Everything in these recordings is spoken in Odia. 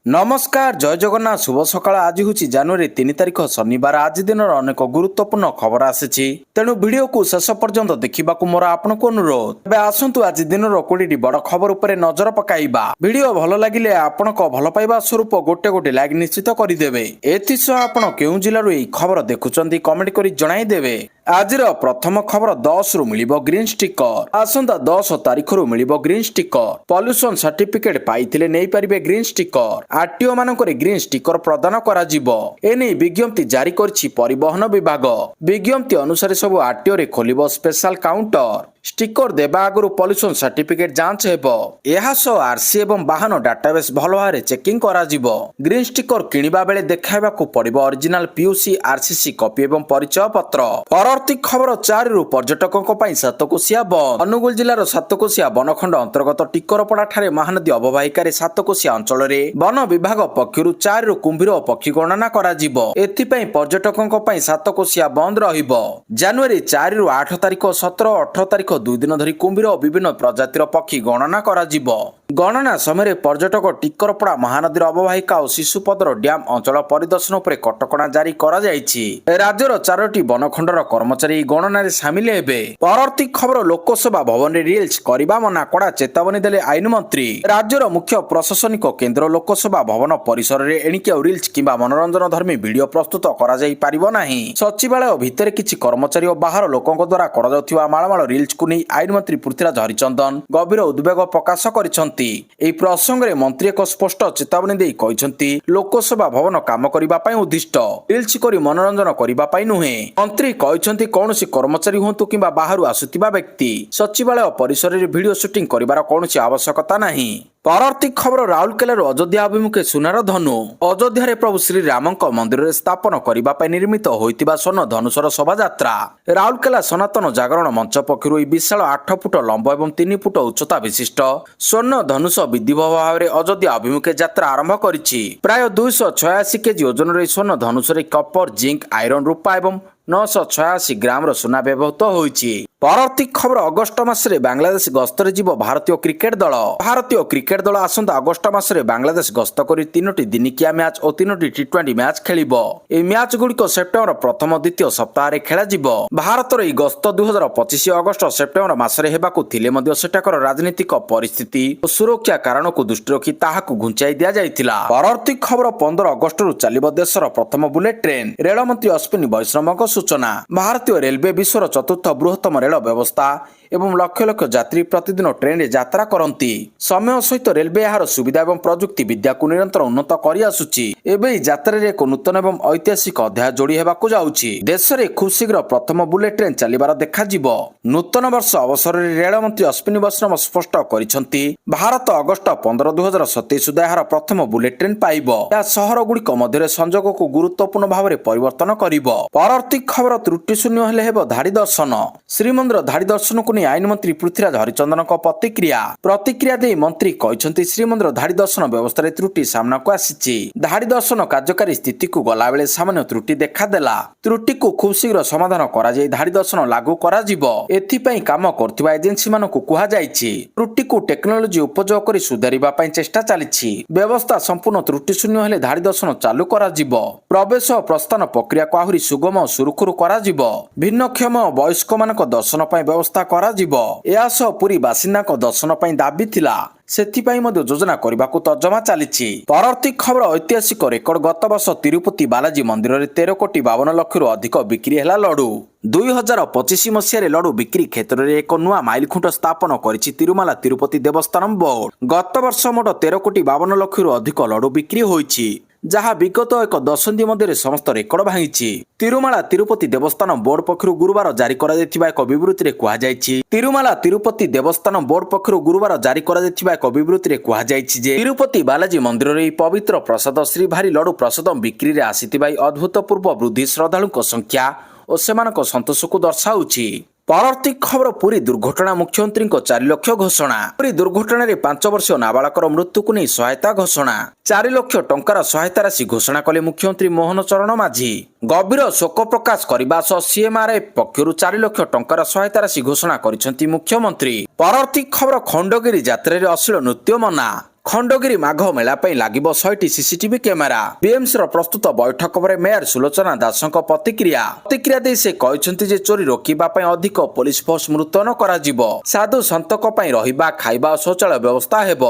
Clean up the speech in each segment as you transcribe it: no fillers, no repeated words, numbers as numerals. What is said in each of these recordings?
नमस्कार जय जगन्नाथ शुभ सकाळ आज हूँ जनवरी 3 तारिख शनिवार आज दिन अनेक गुरुत्वपूर्ण खबर आसी तेणु वीडियो को शेष पर्यंत देखा मोर आपन को अनुरोध तेज आसतु आज दिन 20 बड़ खबर उपर नजर पकाइबा वीडियो भल लगिले आपण भल पाइबा स्वरूप गोटे गोटे लाइक निश्चित करदेवे एथिसह आपण केउ जिल्लारू एई खबर देखुचंदी कमेंट करी जणाइदेवे आज प्रथम खबर 10 रु मिलिबो ग्रीन स्टिकर आसंता 10 तारिख रु मिलिबो ग्रीन स्टिकर पॉल्यूशन सर्टिफिकेट पाइथिले नै परिबे ग्रीन स्टिकर आरटीओ मानकरे ग्रीन स्टिकर प्रदान करा जिवो एने विज्ञप्ति जारी करछि परिवहन विभाग विज्ञप्ति अनुसार सब आरटीओ रे खोलिबो स्पेशल काउंटर स्टिकर देबा आगु पॉल्यूशन सर्टिफिकेट जांच हेबो एहा सो आरसी एवं वाहन डाटाबेस भल भारे चेकिंग करा जिवो ग्रीन स्टिकर किनिबा बेले देखाइबा को पड़िबो ओरिजिनल पीयूसी आरसीसी कॉपी एवं परिचय पत्र परवर्ती खबर 4 रु पर्यटकों पई सातकोशिया बंद अनुगुल जिल्लार सातकोशिया बनखंड अंतर्गत टिकरपड़ा ठारे महानदी अववाहिकार सातकोशिया अंचल रे वन विभाग पक्षरु 4 रु कुंभीर और पक्षी गणना करा जिवो एथि पई पर्यटकों पई सातकोशिया बंद रहिबो जनवरी 4 रु 8 तारिख 17 18 तारिख 2 दिन धरी कुंभीर और विभिन्न प्रजातिर पक्षी गणना करा जिवो गणना समय पर्यटक टिकरपड़ा महानदी अववाहिका और शिशुपदर डैम अंचल परिदर्शन उपर कटकणा जारी करा जायछि राज्यर 4टी बनखंडर कर्मचारी गणना रे शामिल हेबे परवर्ती खबर लोकसभा भवन रे रील्स करिबा मना कड़ा चेतावनी देले आईन मंत्री राज्यर मुख्य प्रशासनिक केन्द्र लोकसभा भवन परिसर रे एणिके रील्स किंबा मनोरंजन धर्मी वीडियो प्रस्तुत करा जाई पारिबो नाही सचिवालय भितर किछि कर्मचारी और बाहर लोकंक द्वारा करा जाउथिबा माळमाळ रील्स को नै आईन मंत्री पृथ्वीराज हरिचंदन गभीर उद्वेग प्रकाश करिसंती एई प्रसंग रे मंत्री एक स्पष्ट चेतावनी देई कहिसंती लोकसभा भवन काम करिबा पई उद्दिष्ट रील्स करी मनोरंजन करिबा पई नुहे मंत्री कहिसंती कौनसी कर्मचारी हुंतु किंबा बाहरु आसुतिबा व्यक्ति सचिवालय परिसर रे वीडियो शूटिंग करिबार कौनसी आवश्यकता नाही परवर्ती खबर राउरकेला अयोध्या अभिमुखे सुनार धनु अयोध्या प्रभु श्री रामक मंदिर में स्थापन करने निर्मित होइतिबा स्वर्ण धनुषर शोभायात्रा राउरकेला सनातन जागरण मंच पक्षरु विशाल 8 फुट लंब एवं 3 फुट उच्चता विशिष्ट स्वर्ण धनुष विधिवत भाव में अयोध्या अभिमुखे यात्रा आरंभ करिछि प्राय 286 केजी ओजन स्वर्ण धनुष कपर जिंक आयरन रूपा एवं 986 ग्राम सुना व्यवहृत होइछि परवर्ती खबर अगस्ट मासरे बांग्लादेश गस्तरे जीव भारतीय क्रिकेट दल आसंता अगस्ट मासरे बांग्लादेश गस्त करी 3टी दिनिकिया मैच और 3टी टी20 मैच खेलिबो ए मैच गुड़िक सेप्टेम्बर प्रथम द्वितीय सप्ताह रे खेला जिवो भारतर ई गस्त 2025 अगस्ट सेप्टेम्बर मासरे हेबाकू थिले मध्य सेठाकर राजनीतिक परिस्थिति और सुरक्षा कारण को दृष्टि रखी ताहाकू घुंचाई दिया जायतिला परवर्ती खबर 15 अगस्ट रु चलिबो देशर प्रथम बुलेट ट्रेन रेल मंत्री अश्विनी वैष्णवक सूचना भारतीय रेलवे विश्वर चतुर्थ बृहत्तम रेल व्यवस्था एवं लक्ष लक्ष यात्री प्रतिदिन ट्रेन रे यात्रा करती समय सहित रेलवे यार सुविधा एवं प्रजुक्ति विद्या को निरंतर उन्नत करि आसुछि एबे यात्रा रे एक नूतन एवं ऐतिहासिक अध्याय जोड़ी हेबाकू जाउछि देश रे खूब शीघ्र प्रथम बुलेट ट्रेन चलिबार देखा जिवो नूतन वर्ष अवसर रे रेल मंत्री अश्विनी वैष्णव स्पष्ट करिसंती भारत अगस्ट 15 2027 सुधा यार प्रथम बुलेट ट्रेन पाइबो या शहर गुड़िक मध्य संजोग को गुरुत्वपूर्ण भाव में परिवर्तन करिबो परवर्ती खबर त्रुटि शून्य हेले हेबो धाड़ी दर्शन श्रीमंदिर धाड़ी दर्शन को आईन मंत्री पृथ्वीराज हरिचंदन प्रतिक्रिया दे मंत्री कहते श्रीमंदिर धाड़ी दर्शन व्यवस्था त्रुटि सामना को आसी धाड़ी दर्शन कार्यकारी स्थिति को गला बेले सामान्य त्रुटि देखादेला त्रुटि को खूब शीघ्र समाधान करा जाई धाड़ी दर्शन लागू करा जिवो एथिपई काम करथिबा एजेंसी मानकु कुहा जाईछि त्रुटि को टेक्नोलॉजी उपयोग करी सुधारिबा पई चेष्टा चलीछि व्यवस्था संपूर्ण त्रुटि शून्य हेले धाड़ी दर्शन चालू करा जिवो प्रवेश और प्रस्थान प्रक्रिया को आहुरी सुगम और सुरुखुरु करा जिवो भिन्नक्षम वयस्क मानक दर्शन पई व्यवस्था करा जिवो एहा सह पुरी बासिंदा दर्शन पई दाबी थिला सेथिपाई मध्य योजना करबाकू तर्जमा चलीछि परवर्ती खबर ऐतिहासिक रेकर्ड गत वर्ष तिरुपति बालाजी मंदिर रे 13 कोटी 52 लाख रु अधिक बिक्री हैला लडू 2025 मसीह लडू बिक्री क्षेत्र में एक नुआ माइलखुंट स्थापन करिछि तिरुमाला तिरुपति देवस्थानम बोर्ड गत वर्ष मोट 13 कोटी 52 लाख रु अधिक लडू बिक्री होइछि जहाँ विगत एक दशंधि मध्य समस्त रेकर्ड भांगी तिरुमाला तिरुपति देवस्थान बोर्ड पक्षरु गुरुवार जारी करा जायतिबा एक विवृत्ति रे कुहा जायछि तिरुमाला तिरुपति देवस्थान बोर्ड पक्षरु गुरुवार जारी करा जायतिबा एक विवृत्ति रे कुहा जायछि जे तिरुपति बालाजी मंदिर रे पवित्र प्रसाद श्री भारी लडू प्रसाद बिक्री रे आसीतिबा अद्भुतपूर्व वृद्धि श्रद्धालुଙ୍କ संख्या और सेमानक संतोष को दर्शाउछि परवर्ती खबर पुरी दुर्घटना मुख्यमंत्री 4 लाख घोषणा पुरी दुर्घटना 5 वर्षीय नाबालकर मृत्यु को नहीं सहायता घोषणा 4 लाख टंकार सहायता राशि घोषणा कले मुख्यमंत्री मोहन चरण माझी गभीर शोक प्रकाश करने सह सीएमआरएफ पक्षरु 4 लाख टंकार सहायता राशि घोषणा करिसेंती मुख्यमंत्री परवर्ती खबर खंडगिरी यात्रा रे अश्लील नृत्य मना ଖଣ୍ଡଗିରି ମାଘ ମେଳା ପାଇଁ ଲାଗିବ 100ଟି ସିସିଟିଭି କ୍ୟାମେରା। ବିଏମ୍ସିର ପ୍ରସ୍ତୁତ ବୈଠକ ପରେ ମେୟର ସୁଲୋଚନା ଦାସଙ୍କ ପ୍ରତିକ୍ରିୟା ଦେଇ ସେ କହିଛନ୍ତି ଯେ ଚୋରି ରୋକିବା ପାଇଁ ଅଧିକ ପୋଲିସ ଫୋର୍ସ ମୁତୟନ କରାଯିବ। ସାଧୁ ସନ୍ତଙ୍କ ପାଇଁ ରହିବା, ଖାଇବା ଓ ଶୌଚାଳୟ ବ୍ୟବସ୍ଥା ହେବ।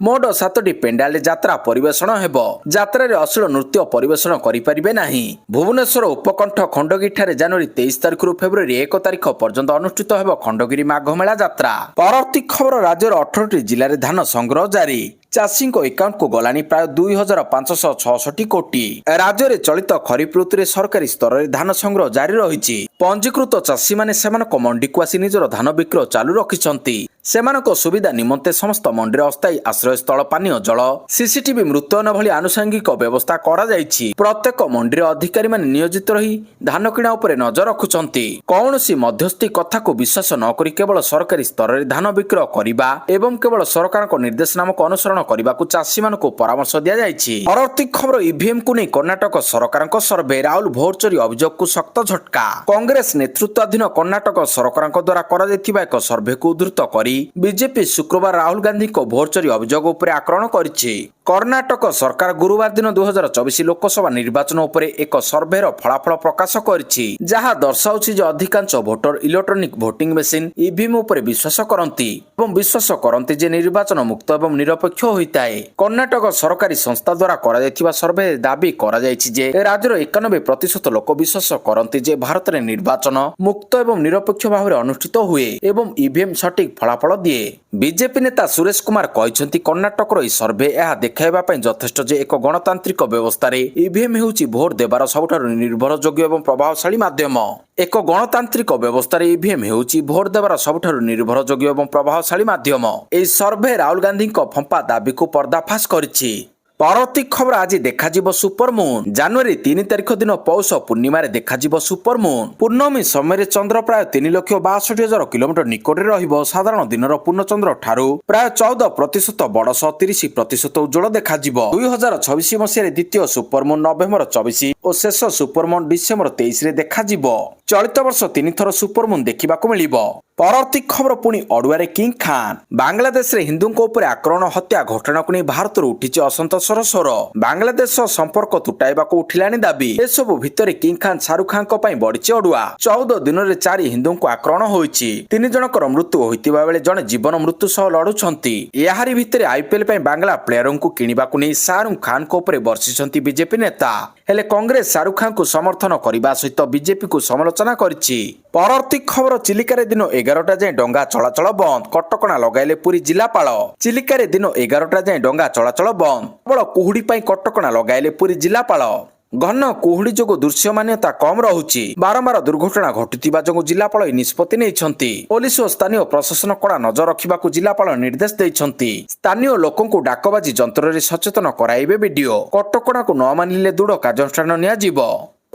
ମୋଟ 7ଟି ପେଣ୍ଡାଲରେ ଯାତ୍ରା ପରିବେଷଣ ହେବ। ଯାତ୍ରାରେ ଅଶ୍ଳୀଳ ନୃତ୍ୟ ପରିବେଷଣ କରିପାରିବେ ନାହିଁ। ଭୁବନେଶ୍ୱର ଉପକଣ୍ଠ ଖଣ୍ଡଗିରିଠାରେ ଜାନୁଆରୀ 23 ତାରିଖରୁ ଫେବୃଆରୀ 1 ତାରିଖ ପର୍ଯ୍ୟନ୍ତ ଅନୁଷ୍ଠିତ ହେବ ଖଣ୍ଡଗିରି ମାଘ ମେଳା ଯାତ୍ରା। ପରବର୍ତ୍ତୀ ଖବର, ରାଜ୍ୟର 18ଟି ଜିଲ୍ଲାରେ ଧାନ ସଂଗ୍ରହ ଜାରି। ଚାଷୀଙ୍କ ଆକାଉଣ୍ଟକୁ ଗଲାଣି ପ୍ରାୟ 2566 କୋଟି। ରାଜ୍ୟରେ ଚଳିତ ଖରିଫ ଋତୁରେ ସରକାରୀ ସ୍ତରରେ ଧାନ ସଂଗ୍ରହ ଜାରି ରହିଛି। ପଞ୍ଜୀକୃତ ଚାଷୀମାନେ ସେମାନଙ୍କ ମଣ୍ଡିକୁ ଆସି ନିଜର ଧାନ ବିକ୍ରୟ ଚାଲୁ ରଖିଛନ୍ତି। ସେମାନଙ୍କ ସୁବିଧା ନିମନ୍ତେ ସମସ୍ତ ମଣ୍ଡିରେ ଅସ୍ଥାୟୀ ଆଶ୍ରୟସ୍ଥଳ, ପାନୀୟ ଜଳ, ସିସିଟିଭି ମୁତୟନ ଭଳି ଆନୁଷଙ୍ଗିକ ବ୍ୟବସ୍ଥା କରାଯାଇଛି। ପ୍ରତ୍ୟେକ ମଣ୍ଡିରେ ଅଧିକାରୀମାନେ ନିୟୋଜିତ ରହି ଧାନ କିଣା ଉପରେ ନଜର ରଖୁଛନ୍ତି। କୌଣସି ମଧ୍ୟସ୍ଥି କଥାକୁ ବିଶ୍ୱାସ ନ କରି କେବଳ ସରକାରୀ ସ୍ତରରେ ଧାନ ବିକ୍ରୟ କରିବା ଏବଂ କେବଳ ସରକାରଙ୍କ ନିର୍ଦ୍ଦେଶନାମାକୁ ଅନୁସରଣ କରିବାକୁ ଚାଷୀମାନଙ୍କୁ ପରାମର୍ଶ ଦିଆଯାଇଛି। ପରବର୍ତ୍ତୀ ଖବର, ଇଭିଏମ୍କୁ ନେଇ କର୍ଣ୍ଣାଟକ ସରକାରଙ୍କ ସର୍ଭେ। ରାହୁଲ ଭୋଟ୍ ଚୋରି ଅଭିଯୋଗକୁ ଶକ୍ତ ଝଟକା। କଂଗ୍ରେସ ନେତୃତ୍ୱାଧୀନ କର୍ଣ୍ଣାଟକ ସରକାରଙ୍କ ଦ୍ୱାରା କରାଯାଇଥିବା ଏକ ସର୍ଭେକୁ ଉଦ୍ଧୃତ କରି ବିଜେପି ଶୁକ୍ରବାର ରାହୁଲ ଗାନ୍ଧୀଙ୍କ ଭୋଟ୍ ଚୋରି ଅଭିଯୋଗ ଉପରେ ଆକ୍ରମଣ କରିଛି। କର୍ଣ୍ଣାଟକ ସରକାର ଗୁରୁବାର ଦିନ 2024 ଲୋକସଭା ନିର୍ବାଚନ ଉପରେ ଏକ ସର୍ଭେର ଫଳାଫଳ ପ୍ରକାଶ କରିଛି, ଯାହା ଦର୍ଶାଉଛି ଯେ ଅଧିକାଂଶ voter electronic voting machine EVM ଉପରେ ବିଶ୍ୱାସ କରନ୍ତି ଏବଂ ବିଶ୍ୱାସ କରନ୍ତି ଯେ ନିର୍ବାଚନ ମୁକ୍ତ ଏବଂ ନିରପେକ୍ଷ ହୋଇଥାଏ। କର୍ଣ୍ଣାଟକ ସରକାରୀ ସଂସ୍ଥା ଦ୍ୱାରା କରାଯାଇଥିବା ସର୍ଭେରେ ଦାବି କରାଯାଇଛି ଯେ ରାଜ୍ୟର 91% ଲୋକ ବିଶ୍ୱାସ କରନ୍ତି ଯେ ଭାରତରେ ନିର୍ବାଚନ ମୁକ୍ତ ଏବଂ ନିରପେକ୍ଷ ଭାବରେ ଅନୁଷ୍ଠିତ ହୁଏ ଏବଂ ଇଭିଏମ୍ ସଠିକ ଫଳାଫଳ ଦିଏ। ବିଜେପି ନେତା ସୁରେଶ କୁମାର କହିଛନ୍ତି, କର୍ଣ୍ଣାଟକର ଏହି ସର୍ଭେ ଏହା ଦେଖାଇବା ପାଇଁ ଯଥେଷ୍ଟ ଯେ ଏକ ଗଣତାନ୍ତ୍ରିକ ବ୍ୟବସ୍ଥାରେ ଇଭିଏମ୍ ହେଉଛି ଭୋଟ ଦେବାର ସବୁଠାରୁ ନିର୍ଭରଯୋଗ୍ୟ ଏବଂ ପ୍ରଭାବଶାଳୀ ମାଧ୍ୟମ। ଏକ ଗଣତାନ୍ତ୍ରିକ ବ୍ୟବସ୍ଥାରେ ଇଭିଏମ୍ ହେଉଛି ଭୋଟ ଦେବାର ସବୁଠାରୁ ନିର୍ଭରଯୋଗ୍ୟ ଏବଂ ପ୍ରଭାବଶାଳୀ ମାଧ୍ୟମ। ଏହି ସର୍ଭେ ରାହୁଲ ଗାନ୍ଧୀଙ୍କ ଫମ୍ପା ଦାବିକୁ ପର୍ଦ୍ଦାଫାଶ କରିଛି। ପରବର୍ତ୍ତୀ ଖବର, ଆଜି ଦେଖାଯିବ ସୁପରମୁନ୍। ଜାନୁଆରୀ 3 ତାରିଖ ଦିନ ପୌଷ ପୂର୍ଣ୍ଣିମାରେ ଦେଖାଯିବ ସୁପରମୁନ୍। ପୂର୍ଣ୍ଣମୀ ସମୟରେ ଚନ୍ଦ୍ର ପ୍ରାୟ 3,62,000 କିଲୋମିଟର ନିକଟରେ ରହିବ। ସାଧାରଣ ଦିନର ପୂର୍ଣ୍ଣଚନ୍ଦ୍ର ଠାରୁ ପ୍ରାୟ 14% ବଡ଼ ସହ 30% ଉଜ୍ଜଳ ଦେଖାଯିବ। 2026 ମସିହାରେ ଦ୍ୱିତୀୟ ସୁପରମୁନ୍ ନଭେମ୍ବର 24 ଓ ଶେଷ ସୁପରମୁନ୍ ଡିସେମ୍ବର 23ରେ ଦେଖାଯିବ। ଚଳିତ ବର୍ଷ 3 ଥର ସୁପରମୁନ୍ ଦେଖିବାକୁ ମିଳିବ। ପରବର୍ତ୍ତୀ ଖବର, ପୁଣି ଅଡୁଆରେ କିଙ୍ଗ ଖାନ୍। ବାଂଲାଦେଶରେ ହିନ୍ଦୁଙ୍କ ଉପରେ ଆକ୍ରମଣ, ହତ୍ୟା ଘଟଣାକୁ ନେଇ ଭାରତରୁ ଉଠିଛି ଅସନ୍ତୋଷର ସ୍ୱର। ବାଂଲାଦେଶ ସହ ସମ୍ପର୍କ ତୁଟାଇବାକୁ ଉଠିଲାଣି ଦାବି। ଏସବୁ ଭିତରେ କିଙ୍ଗ ଖାନ୍ ଶାହରୁଖ ଖାନଙ୍କ ପାଇଁ ବଢିଛି ଅଡୁଆ। 14 ଦିନରେ 4 ହିନ୍ଦୁଙ୍କୁ ଆକ୍ରମଣ ହୋଇଛି। 3 ଜଣଙ୍କର ମୃତ୍ୟୁ ହୋଇଥିବା ବେଳେ ଜଣେ ଜୀବନ ମୃତ୍ୟୁ ସହ ଲଢୁଛନ୍ତି। ଏହାରି ଭିତରେ ଆଇପିଏଲ ପାଇଁ ବାଂଲା ପ୍ଲେୟରଙ୍କୁ କିଣିବାକୁ ନେଇ ଶାହରୁଖ ଖାନଙ୍କ ଉପରେ ବର୍ଷିଛନ୍ତି ବିଜେପି ନେତା। ହେଲେ କଂଗ୍ରେସ ଶାହରୁଖ ଖାନଙ୍କୁ ସମର୍ଥନ କରିବା ସହିତ ବିଜେପିକୁ ସମାଲୋଚନା କରିଛି। ପରବର୍ତ୍ତୀ ଖବର, ଚିଲିକାରେ ଦିନ 11ଟା ଯାଏଁ ଡଙ୍ଗା ଚଳାଚଳ ବନ୍ଦ। କଟକଣା ଲଗାଇଲେ ପୁରୀ ଜିଲ୍ଲାପାଳ। ଚିଲିକାରେ ଦିନ 11ଟା ଯାଏଁ ଡଙ୍ଗା ଚଳାଚଳ ବନ୍ଦ। କେବଳ କୁହୁଡି ପାଇଁ କଟକଣା ଲଗାଇଲେ ପୁରୀ ଜିଲ୍ଲାପାଳ। ଘନ କୁହୁଡି ଯୋଗୁଁ ଦୃଶ୍ୟମାନ୍ୟତା କମ୍ ରହୁଛି। ବାରମ୍ବାର ଦୁର୍ଘଟଣା ଘଟୁଥିବା ଯୋଗୁଁ ଜିଲ୍ଲାପାଳ ଏହି ନିଷ୍ପତ୍ତି ନେଇଛନ୍ତି। ପୋଲିସ ଓ ସ୍ଥାନୀୟ ପ୍ରଶାସନ କଡ଼ା ନଜର ରଖିବାକୁ ଜିଲ୍ଲାପାଳ ନିର୍ଦ୍ଦେଶ ଦେଇଛନ୍ତି। ସ୍ଥାନୀୟ ଲୋକଙ୍କୁ ଡାକବାଜି ଯନ୍ତ୍ରରେ ସଚେତନ କରାଇବେ ବିଡିଓ। କଟକଣାକୁ ନ ମାନିଲେ ଦୃଢ କାର୍ଯ୍ୟାନୁଷ୍ଠାନ ନିଆଯିବ।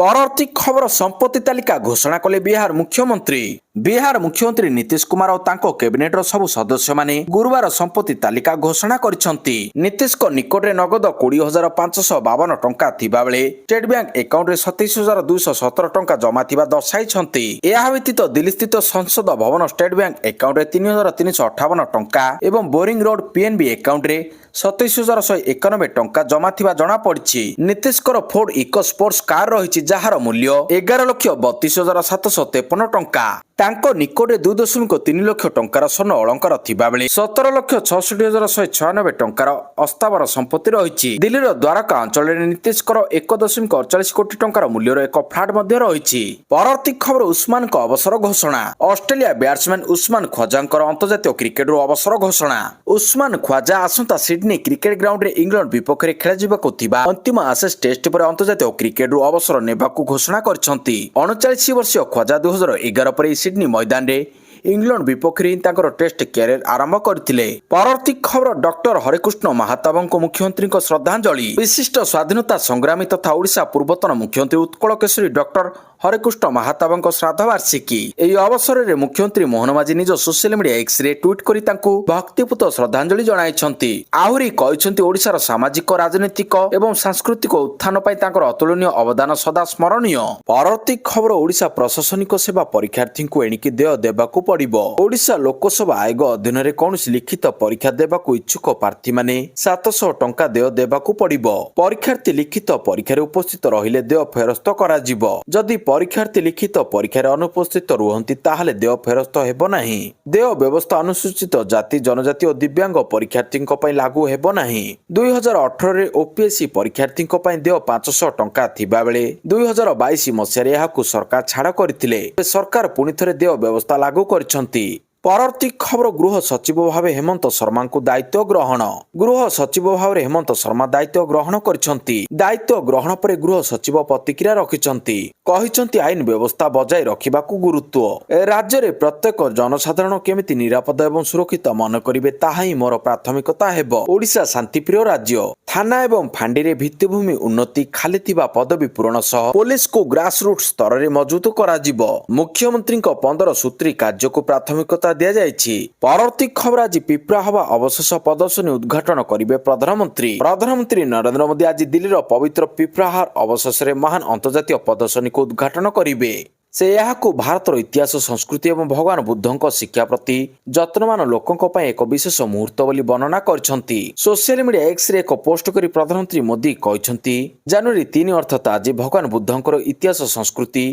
ପରବର୍ତ୍ତୀ ଖବର, ସମ୍ପତ୍ତି ତାଲିକା ଘୋଷଣା କଲେ ବିହାର ମୁଖ୍ୟମନ୍ତ୍ରୀ। ବିହାର ମୁଖ୍ୟମନ୍ତ୍ରୀ ନୀତିଶ କୁମାର ଓ ତାଙ୍କ କ୍ୟାବିନେଟର ସବୁ ସଦସ୍ୟମାନେ ଗୁରୁବାର ସମ୍ପତ୍ତି ତାଲିକା ଘୋଷଣା କରିଛନ୍ତି। ନୀତିଶଙ୍କ ନିକଟରେ ନଗଦ 20,552 ଟଙ୍କା ଥିବାବେଳେ ଷ୍ଟେଟ୍ ବ୍ୟାଙ୍କ ଆକାଉଣ୍ଟରେ 27,217 ଟଙ୍କା ଜମା ଥିବା ଦର୍ଶାଇଛନ୍ତି। ଏହା ବ୍ୟତୀତ ଦିଲ୍ଲୀସ୍ଥିତ ସଂସଦ ଭବନ ଷ୍ଟେଟ୍ ବ୍ୟାଙ୍କ ଆକାଉଣ୍ଟରେ 3,358 ଟଙ୍କା ଏବଂ ବୋରିଂ ରୋଡ୍ ପିଏନବି ଆକାଉଣ୍ଟରେ 27,191 ଟଙ୍କା ଜମା ଥିବା ଜଣାପଡ଼ିଛି। ନୀତିଶଙ୍କର ଫୋର୍ଡ ଇକୋ ସ୍ପୋର୍ଟସ କାର୍ ରହିଛି, ଯାହାର ମୂଲ୍ୟ 11,32,753 ଟଙ୍କା। ତାଙ୍କ ନିକଟରେ 2.3 ଲକ୍ଷ ଟଙ୍କାର ସ୍ୱର୍ଣ୍ଣ ଅଳଙ୍କାର ଥିବାବେଳେ 17,66,196 ଟଙ୍କାର ଅସ୍ଥାବର ସମ୍ପତ୍ତି ରହିଛି। ଦିଲ୍ଲୀର ଦ୍ୱାରକା ଅଞ୍ଚଳରେ ନୀତିଶଙ୍କର 1.48 କୋଟି ଟଙ୍କାର ମୂଲ୍ୟର ଏକ ଫ୍ଲାଟ୍ ମଧ୍ୟ ରହିଛି। ପରବର୍ତ୍ତୀ ଖବର, ଉସ୍ମାନଙ୍କ ଅବସର ଘୋଷଣା। ଅଷ୍ଟ୍ରେଲିଆ ବ୍ୟାଟ୍ସମ୍ୟାନ ଉସ୍ମାନ ଖ୍ୱାଜାଙ୍କର ଅନ୍ତର୍ଜାତୀୟ କ୍ରିକେଟରୁ ଅବସର ଘୋଷଣା। ଉସ୍ମାନ ଖ୍ୱାଜା ଆସନ୍ତା ସିଡନୀ କ୍ରିକେଟ ଗ୍ରାଉଣ୍ଡରେ ଇଂଲଣ୍ଡ ବିପକ୍ଷରେ ଖେଳାଯିବାକୁ ଥିବା ଅନ୍ତିମ ଆଶେଷ ଟେଷ୍ଟ ପରେ ଅନ୍ତର୍ଜାତୀୟ କ୍ରିକେଟରୁ ଅବସର ନେବାକୁ ଘୋଷଣା କରିଛନ୍ତି। 39 ବର୍ଷୀୟ ଖ୍ୱାଜା 2011 ପରେ ସିଡନୀ ମଇଦାନରେ ଇଂଲଣ୍ଡ ବିପକ୍ଷରେ ହିଁ ତାଙ୍କର ଟେଷ୍ଟ କ୍ୟାରିୟର ଆରମ୍ଭ କରିଥିଲେ। ପରବର୍ତ୍ତୀ ଖବର, ଡକ୍ଟର ହରେକୃଷ୍ଣ ମାହାତାବଙ୍କୁ ମୁଖ୍ୟମନ୍ତ୍ରୀଙ୍କ ଶ୍ରଦ୍ଧାଞ୍ଜଳି। ବିଶିଷ୍ଟ ସ୍ୱାଧୀନତା ସଂଗ୍ରାମୀ ତଥା ଓଡ଼ିଶା ପୂର୍ବତନ ମୁଖ୍ୟମନ୍ତ୍ରୀ ଉତ୍କଳ କେଶରୀ ଡକ୍ଟର ହରେକୃଷ୍ଣ ମାହାତାବଙ୍କ ଶ୍ରାଦ୍ଧ ବାର୍ଷିକୀ। ଏହି ଅବସରରେ ମୁଖ୍ୟମନ୍ତ୍ରୀ ମୋହନ ମାଝୀ ନିଜ ସୋସିଆଲ ମିଡିଆ ଏକ୍ସରେ ଟ୍ୱିଟ୍ କରି ତାଙ୍କୁ ଭକ୍ତିପୂତ ଶ୍ରଦ୍ଧାଞ୍ଜଳି ଜଣାଇଛନ୍ତି। ଆହୁରି କହିଛନ୍ତି, ଓଡ଼ିଶାର ସାମାଜିକ, ରାଜନୈତିକ ଏବଂ ସାଂସ୍କୃତିକ ଉତ୍ଥାନ ପାଇଁ ତାଙ୍କର ଅତୁଳନୀୟ ଅବଦାନ ସଦା ସ୍ମରଣୀୟ। ପରବର୍ତ୍ତୀ ଖବର, ଓଡ଼ିଶା ପ୍ରଶାସନିକ ସେବା ପରୀକ୍ଷାର୍ଥୀଙ୍କୁ ଏଣିକି ଦେୟ ଦେବାକୁ ପଡିବ। ଓଡିଶା ଲୋକସଭା ଆୟୋଗ ଅଧୀନରେ କୌଣସି ଲିଖିତ ପରୀକ୍ଷା ଦେବାକୁ ଇଚ୍ଛୁକ ପ୍ରାର୍ଥୀମାନେ 700 ଟଙ୍କା ଦେୟ ଦେବାକୁ ପଡିବ। ପରୀକ୍ଷାର୍ଥୀ ଲିଖିତ ପରୀକ୍ଷାରେ ଉପସ୍ଥିତ ରହିଲେ ଦେୟ ଫେରସ୍ତ କରାଯିବ। ଯଦି ପରୀକ୍ଷାର୍ଥୀ ଲିଖିତ ପରୀକ୍ଷାରେ ଅନୁପସ୍ଥିତ ରୁହନ୍ତି ତାହେଲେ ଦେୟ ଫେରସ୍ତ ହେବ ନାହିଁ। ଦେୟ ବ୍ୟବସ୍ଥା ଅନୁସୂଚିତ ଜାତି, ଜନଜାତି ଓ ଦିବ୍ୟାଙ୍ଗ ପରୀକ୍ଷାର୍ଥୀଙ୍କ ପାଇଁ ଲାଗୁ ହେବ ନାହିଁ। 2018ରେ ଓପିଏସ୍ସି ପରୀକ୍ଷାର୍ଥୀଙ୍କ ପାଇଁ ଦେୟ 500 ଟଙ୍କା ଥିବାବେଳେ 2022 ମସିହାରେ ଏହାକୁ ସରକାର ଛାଡ଼ କରିଥିଲେ। ସରକାର ପୁଣି ଥରେ ଦେୟ ବ୍ୟବସ୍ଥା ଲାଗୁ କରିଛନ୍ତି। ପରବର୍ତ୍ତୀ ଖବର, ଗୃହ ସଚିବ ଭାବେ ହେମନ୍ତ ଶର୍ମାଙ୍କୁ ଦାୟିତ୍ୱ ଗ୍ରହଣ। ଗୃହ ସଚିବ ଭାବରେ ହେମନ୍ତ ଶର୍ମା ଦାୟିତ୍ୱ ଗ୍ରହଣ କରିଛନ୍ତି। ଦାୟିତ୍ୱ ଗ୍ରହଣ ପରେ ଗୃହ ସଚିବ ପ୍ରତିକ୍ରିୟା ରଖିଛନ୍ତି। କହିଛନ୍ତି ଆଇନ ବ୍ୟବସ୍ଥା ବଜାୟ ରଖିବାକୁ ଗୁରୁତ୍ୱ। ରାଜ୍ୟରେ ପ୍ରତ୍ୟେକ ଜନସାଧାରଣ କେମିତି ନିରାପଦ ଏବଂ ସୁରକ୍ଷିତ ମନେ କରିବେ ତାହା ହିଁ ମୋର ପ୍ରାଥମିକତା ହେବ। ଓଡ଼ିଶା ଶାନ୍ତିପ୍ରିୟ ରାଜ୍ୟ। ଥାନା ଏବଂ ଫାଣ୍ଡିରେ ଭିତ୍ତିଭୂମି ଉନ୍ନତି, ଖାଲି ଥିବା ପଦବୀ ପୂରଣ ସହ ପୋଲିସକୁ ଗ୍ରାସରୁଟ୍ ସ୍ତରରେ ମଜବୁତ କରାଯିବ। ମୁଖ୍ୟମନ୍ତ୍ରୀଙ୍କ 15 ସୂତ୍ରୀ କାର୍ଯ୍ୟକୁ ପ୍ରାଥମିକତା ଦିଆଯାଇଛି। ପରବର୍ତ୍ତୀ ଖବର, ଆଜି ପିପ୍ରା ହବା ଅବଶେଷ ପ୍ରଦର୍ଶନୀ ଉଦ୍ଘାଟନ କରିବେ ପ୍ରଧାନମନ୍ତ୍ରୀ। ପ୍ରଧାନମନ୍ତ୍ରୀ ନରେନ୍ଦ୍ର ମୋଦି ଆଜି ଦିଲ୍ଲୀର ପବିତ୍ର ପିପ୍ରାହାର ଅବଶେଷରେ ମହାନ ଅନ୍ତର୍ଜାତୀୟ ପ୍ରଦର୍ଶନୀକୁ ଉଦ୍ଘାଟନ କରିବେ। ସେ ଏହାକୁ ଭାରତର ଇତିହାସ, ସଂସ୍କୃତି ଏବଂ ଭଗବାନ ବୁଦ୍ଧଙ୍କ ଶିକ୍ଷା ପ୍ରତି ଯତ୍ନବାନ ଲୋକଙ୍କ ପାଇଁ ଏକ ବିଶେଷ ମୁହୂର୍ତ୍ତ ବୋଲି ବର୍ଣ୍ଣନା କରିଛନ୍ତି। ସୋସିଆଲ ମିଡିଆ ଏକ୍ସରେ ଏକ ପୋଷ୍ଟ କରି ପ୍ରଧାନମନ୍ତ୍ରୀ ମୋଦି କହିଛନ୍ତି, ଜାନୁଆରୀ 3 ଅର୍ଥାତ୍ ଆଜି ଭଗବାନ ବୁଦ୍ଧଙ୍କର ଇତିହାସ, ସଂସ୍କୃତି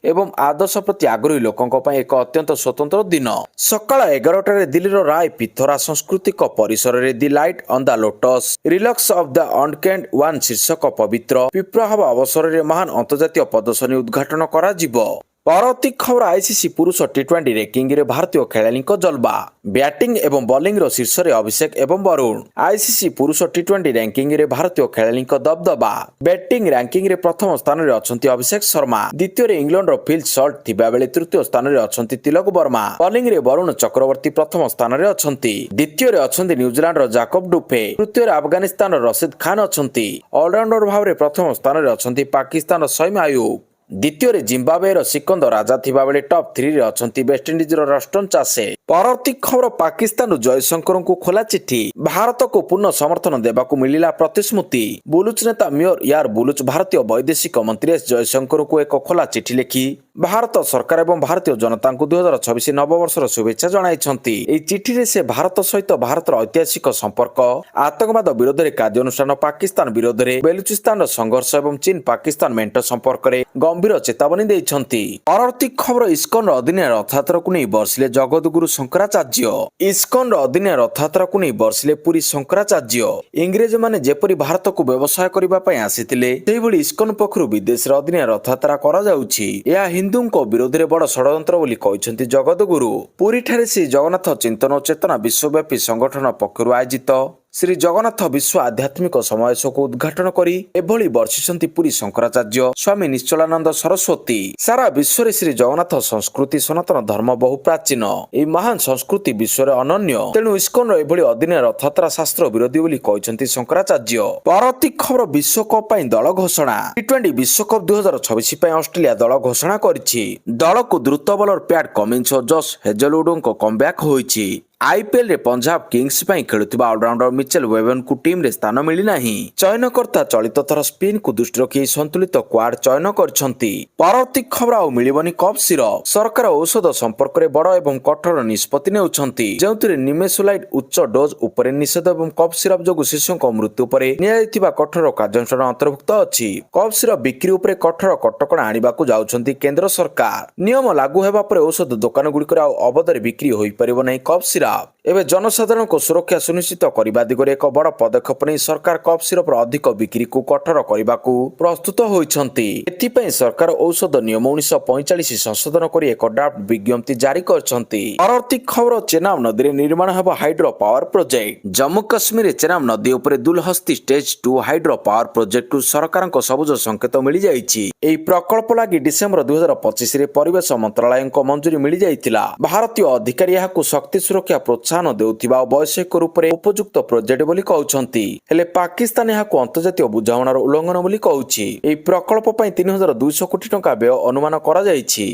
ଏବଂ ଆଦର୍ଶ ପ୍ରତି ଆଗ୍ରହୀ ଲୋକଙ୍କ ପାଇଁ ଏକ ଅତ୍ୟନ୍ତ ସ୍ୱତନ୍ତ୍ର ଦିନ। ସକାଳ 11ଟାରେ ଦିଲ୍ଲୀର ରାୟ ପିଥୋରା ସାଂସ୍କୃତିକ ପରିସରରେ the light on the lotus relics of the awakened one ଶୀର୍ଷକ ପବିତ୍ର ପିପ୍ରା ହବା ଅବସରରେ ମହାନ ଅନ୍ତର୍ଜାତୀୟ ପ୍ରଦର୍ଶନୀ ଉଦ୍ଘାଟନ କରାଯିବ। ପରବର୍ତ୍ତୀ ଖବର, ଆଇସିସି ପୁରୁଷ ଟି20 ର୍ୟାଙ୍କିଂରେ ଭାରତୀୟ ଖେଳାଳିଙ୍କ ଜଲବା। ବ୍ୟାଟିଂ ଏବଂ ବୋଲିଂର ଶୀର୍ଷରେ ଅଭିଷେକ ଏବଂ ବରୁଣ। ଆଇସିସି ପୁରୁଷ ଟି20 ର୍ୟାଙ୍କିଂରେ ଭାରତୀୟ ଖେଳାଳିଙ୍କ ଦବଦବା। ବ୍ୟାଟିଂ ର୍ୟାଙ୍କିଂରେ ପ୍ରଥମ ସ୍ଥାନରେ ଅଛନ୍ତି ଅଭିଷେକ ଶର୍ମା। ଦ୍ୱିତୀୟରେ ଇଂଲଣ୍ଡର ଫିଲ୍ ସଲ୍ଟ ଥିବାବେଳେ ତୃତୀୟ ସ୍ଥାନରେ ଅଛନ୍ତି ତିଲକ ବର୍ମା। ବୋଲିଂରେ ବରୁଣ ଚକ୍ରବର୍ତ୍ତୀ ପ୍ରଥମ ସ୍ଥାନରେ ଅଛନ୍ତି। ଦ୍ୱିତୀୟରେ ଅଛନ୍ତି ନ୍ୟୁଜିଲାଣ୍ଡର ଜାକବ ଡୁଫେ। ତୃତୀୟରେ ଆଫଗାନିସ୍ତାନର ରସିଦ ଖାନ ଅଛନ୍ତି। ଅଲରାଉଣ୍ଡର ଭାବରେ ପ୍ରଥମ ସ୍ଥାନରେ ଅଛନ୍ତି ପାକିସ୍ତାନର ସୈମ ଆୟୁବ। ଦ୍ୱିତୀୟରେ ଜିମ୍ବାୱେର ସିକନ୍ଦର ରାଜା ଥିବାବେଳେ ଟପ୍ 3ରେ ଅଛନ୍ତି ୱେଷ୍ଟଇଣ୍ଡିଜର ରଷ୍ଟନ ଚାଷେ। ପରବର୍ତ୍ତୀ ଖବର, ପାକିସ୍ତାନରୁ ଜୟଶଙ୍କରଙ୍କୁ ଖୋଲା ଚିଠି। ଭାରତକୁ ପୂର୍ଣ୍ଣ ସମର୍ଥନ ଦେବାକୁ ମିଳିଲା ପ୍ରତିଶ୍ରୁତି। ବୁଲୁଚ ନେତା ମିୟର ୟାର ବୁଲୁଚ ଭାରତୀୟ ବୈଦେଶିକ ମନ୍ତ୍ରୀ ଏସ୍ ଜୟଶଙ୍କରଙ୍କୁ ଏକ ଖୋଲା ଚିଠି ଲେଖି ଭାରତ ସରକାର ଏବଂ ଭାରତୀୟ ଜନତାଙ୍କୁ 2026 ନବବର୍ଷର ଶୁଭେଚ୍ଛା ଜଣାଇଛନ୍ତି। ଏହି ଚିଠିରେ ସେ ଭାରତ ସହିତ ଭାରତର ଐତିହାସିକ ସମ୍ପର୍କ, ଆତଙ୍କବାଦ ବିରୋଧରେ କାର୍ଯ୍ୟାନୁଷ୍ଠାନ, ପାକିସ୍ତାନ ବିରୋଧରେ ବେଲୁଚିସ୍ତାନର ସଂଘର୍ଷ ଏବଂ ଚୀନ ପାକିସ୍ତାନ ମେଣ୍ଟ ସମ୍ପର୍କରେ ଗମ୍ଭୀର ଚେତାବନୀ ଦେଇଛନ୍ତି। ପରବର୍ତ୍ତୀ ଖବର, ଇସ୍କନର ଅଦିନିଆ ରଥଯାତ୍ରାକୁ ନେଇ ବର୍ଷିଲେ ଜଗତଗୁରୁ ଶଙ୍କରାଚାର୍ଯ୍ୟ। ଇସ୍କନର ଅଦିନିଆ ରଥଯାତ୍ରାକୁ ନେଇ ବର୍ଷିଲେ ପୁରୀ ଶଙ୍କରାଚାର୍ଯ୍ୟ। ଇଂରେଜମାନେ ଯେପରି ଭାରତକୁ ବ୍ୟବସାୟ କରିବା ପାଇଁ ଆସିଥିଲେ, ସେହିଭଳି ଇସ୍କନ ପକ୍ଷରୁ ବିଦେଶରେ ଅଦିନିଆ ରଥଯାତ୍ରା କରାଯାଉଛି। ଏହା ହିନ୍ଦୁଙ୍କ ବିରୋଧରେ ବଡ଼ ଷଡ଼ଯନ୍ତ୍ର ବୋଲି କହିଛନ୍ତି ଜଗତଗୁରୁ। ପୁରୀଠାରେ ଶ୍ରୀ ଜଗନ୍ନାଥ ଚିନ୍ତନ ଓ ଚେତନା ବିଶ୍ୱବ୍ୟାପୀ ସଂଗଠନ ପକ୍ଷରୁ ଆୟୋଜିତ ଶ୍ରୀ ଜଗନ୍ନାଥ ବିଶ୍ୱ ଆଧ୍ୟାତ୍ମିକ ସମାବେଶକୁ ଉଦ୍ଘାଟନ କରି ଏଭଳି ବର୍ଷିଛନ୍ତି ପୁରୀ ଶଙ୍କରାଚାର୍ଯ୍ୟ ସ୍ୱାମୀ ନିଶ୍ଚଳାନନ୍ଦ ସରସ୍ୱତୀ। ସାରା ବିଶ୍ୱରେ ଶ୍ରୀ ଜଗନ୍ନାଥ ସଂସ୍କୃତି, ସନାତନ ଧର୍ମ ବହୁ ପ୍ରାଚୀନ। ଏହି ମହାନ ସଂସ୍କୃତି ବିଶ୍ୱରେ ଅନନ୍ୟ। ତେଣୁ ଇସ୍କନର ଏଭଳି ଅଦିନିଆ ରଥଯାତ୍ରା ଶାସ୍ତ୍ର ବିରୋଧୀ ବୋଲି କହିଛନ୍ତି ଶଙ୍କରାଚାର୍ଯ୍ୟ। ପରବର୍ତ୍ତୀ ଖବର, ବିଶ୍ୱକପ ପାଇଁ ଦଳ ଘୋଷଣା। ଟି20 ବିଶ୍ୱକପ 2026 ପାଇଁ ଅଷ୍ଟ୍ରେଲିଆ ଦଳ ଘୋଷଣା କରିଛି। ଦଳକୁ ଦ୍ରୁତ ବୋଲର ପ୍ୟାଟ୍ କମିନ୍ସ ଓ ଜସ୍ ହେଜଲଉଡଙ୍କ କମ୍ବ୍ୟାକ୍ ହୋଇଛି। ଆଇପିଏଲରେ ପଞ୍ଜାବ କିଙ୍ଗସ୍ ପାଇଁ ଖେଳୁଥିବା ଅଲରାଉଣ୍ଡର ମିଚେଲ ୱେବନଙ୍କୁ ଟିମ୍ରେ ସ୍ଥାନ ମିଳିନାହିଁ। ଚୟନକର୍ତ୍ତା ଚଳିତ ଥର ସ୍ପିନ୍କୁ ଦୃଷ୍ଟିରେ ରଖି ସନ୍ତୁଳିତ କ୍ୱାଡ୍ ଚୟନ କରିଛନ୍ତି। ପରବର୍ତ୍ତୀ ଖବର, ଆଉ ମିଳିବନି କଫ୍ ସିରପ। ସରକାର ଔଷଧ ସମ୍ପର୍କରେ ବଡ଼ ଏବଂ କଠୋର ନିଷ୍ପତ୍ତି ନେଉଛନ୍ତି, ଯେଉଁଥିରେ ନିମେସୁଲାଇଡ୍ ଉଚ୍ଚ ଡୋଜ୍ ଉପରେ ନିଷେଧ ଏବଂ କଫ୍ ସିରପ ଯୋଗୁଁ ଶିଶୁଙ୍କ ମୃତ୍ୟୁ ଉପରେ ନିଆଯାଇଥିବା କଠୋର କାର୍ଯ୍ୟାନୁଷ୍ଠାନ ଅନ୍ତର୍ଭୁକ୍ତ ଅଛି। କଫ୍ ସିରପ ବିକ୍ରି ଉପରେ କଠୋର କଟକଣା ଆଣିବାକୁ ଯାଉଛନ୍ତି କେନ୍ଦ୍ର ସରକାର। ନିୟମ ଲାଗୁ ହେବା ପରେ ଔଷଧ ଦୋକାନଗୁଡ଼ିକରେ ଆଉ ଅବଧରେ ବିକ୍ରି ହୋଇପାରିବ ନାହିଁ କଫ୍ ସିରପ। ଏବେ ଜନସାଧାରଣଙ୍କ ସୁରକ୍ଷା ସୁନିଶ୍ଚିତ କରିବା ଦିଗରେ ଏକ ବଡ଼ ପଦକ୍ଷେପ ନେଇ ସରକାର କଫ୍ ସିରପର ଅଧିକ ବିକ୍ରିକୁ କଠୋର କରିବାକୁ ପ୍ରସ୍ତୁତ ହୋଇଛନ୍ତି। ଏଥିପାଇଁ ସରକାର ଔଷଧ ନିୟମ 1945 ସଂଶୋଧନ କରି ଏକ ଡ୍ରାଫ୍ଟ ବିଜ୍ଞପ୍ତି ଜାରି କରିଛନ୍ତି। ପରବର୍ତ୍ତୀ ଖବର, ଚେନାବ ନଦୀରେ ନିର୍ମାଣ ହେବ ହାଇଡ୍ରୋ ପାୱାର ପ୍ରୋଜେକ୍ଟ। ଜମ୍ମୁ କାଶ୍ମୀରରେ ଚେନାବ ନଦୀ ଉପରେ ଦୁଲହସ୍ତି ଷ୍ଟେଜ୍ 2 ହାଇଡ୍ରୋ ପାୱାର ପ୍ରୋଜେକ୍ଟକୁ ସରକାରଙ୍କ ସବୁଜ ସଂକେତ ମିଳିଯାଇଛି। ଏହି ପ୍ରକଳ୍ପ ଲାଗି ଡିସେମ୍ବର 2025ରେ ପରିବେଶ ମନ୍ତ୍ରଣାଳୟଙ୍କ ମଞ୍ଜୁରୀ ମିଳିଯାଇଥିଲା। ଭାରତୀୟ ଅଧିକାରୀ ଏହାକୁ ଶକ୍ତି ସୁରକ୍ଷା ପ୍ରୋତ୍ସାହନ ଦେଉଥିବା ଓ ବୈଷୟିକ ରୂପରେ ଉପଯୁକ୍ତ ପ୍ରୋଜେକ୍ଟ ବୋଲି କହୁଛନ୍ତି। ହେଲେ ପାକିସ୍ତାନ ଏହାକୁ ଅନ୍ତର୍ଜାତୀୟ ବୁଝାମଣାର ଉଲ୍ଲଂଘନ ବୋଲି କହୁଛି। ଏହି ପ୍ରକଳ୍ପ ପାଇଁ 3200 କୋଟି ଟଙ୍କା ବ୍ୟୟ ଅନୁମାନ କରାଯାଇଛି।